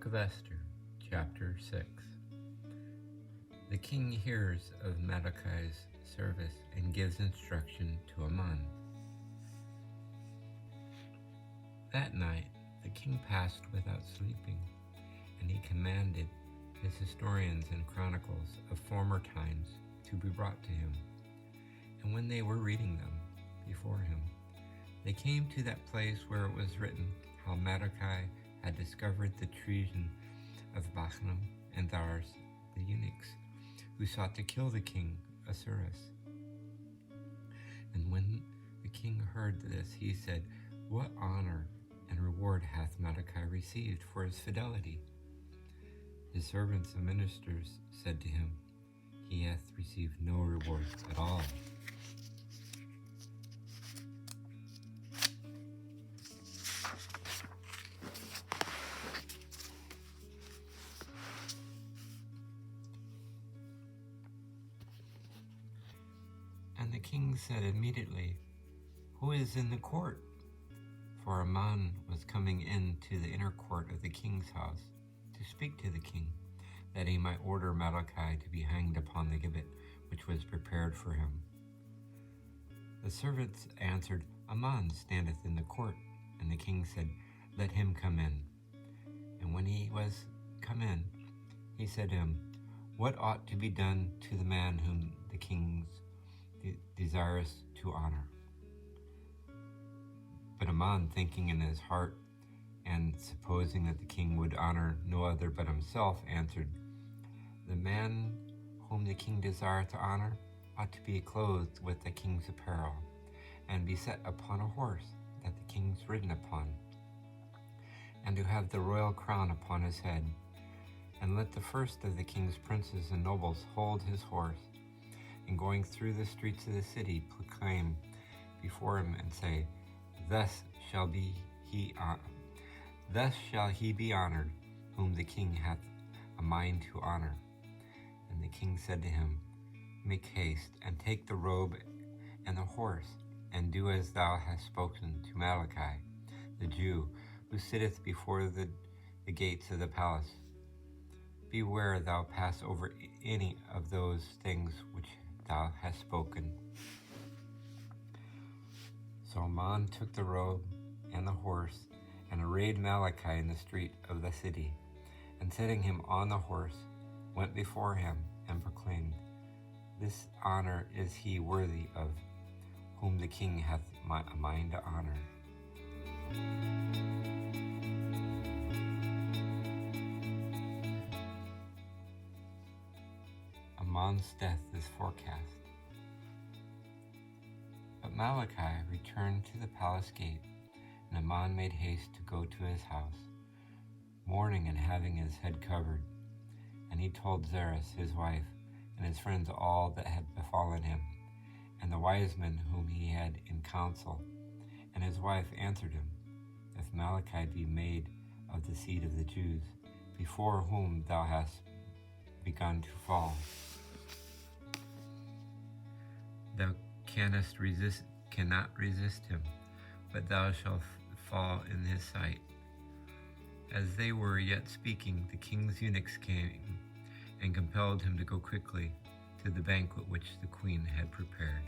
Book of Esther, Chapter 6. The king hears of Mordecai's service and gives instruction to Haman. That night the king passed without sleeping, and he commanded his historians and chronicles of former times to be brought to him. And when they were reading them before him, they came to that place where it was written how Mordecai had discovered the treason of Bachanam and Dars, the eunuchs, who sought to kill the king Ahasuerus. And when the king heard this, he said, "What honor and reward hath Mordecai received for his fidelity?" His servants and ministers said to him, "He hath received no reward at all." And the king said immediately, "Who is in the court?" For Haman was coming into the inner court of the king's house to speak to the king, that he might order Mordecai to be hanged upon the gibbet which was prepared for him. The servants answered, "Haman standeth in the court." And the king said, "Let him come in." And when he was come in, he said to him, "What ought to be done to the man whom the king desirous to honor?" But Haman, thinking in his heart, and supposing that the king would honor no other but himself, answered, "The man whom the king desireth to honor ought to be clothed with the king's apparel, and be set upon a horse that the king's ridden upon, and to have the royal crown upon his head. And let the first of the king's princes and nobles hold his horse, and going through the streets of the city, proclaim before him and say, Thus shall he be honored, whom the king hath a mind to honor." And the king said to him, "Make haste, and take the robe and the horse, and do as thou hast spoken to Mordecai, the Jew, who sitteth before the gates of the palace. Beware thou pass over any of those things which thou hast spoken." So Haman took the robe and the horse, and arrayed Mordecai in the street of the city, and setting him on the horse, went before him, and proclaimed, "This honor is he worthy of, whom the king hath a mind to honor." Haman's death is forecast. But Mordecai returned to the palace gate, and Haman made haste to go to his house, mourning and having his head covered. And he told Zeresh his wife and his friends all that had befallen him, and the wise men whom he had in council. And his wife answered him, "If Mordecai be made of the seed of the Jews, before whom thou hast begun to fall, thou cannot resist him, but thou shalt fall in his sight." As they were yet speaking, the king's eunuchs came and compelled him to go quickly to the banquet which the queen had prepared.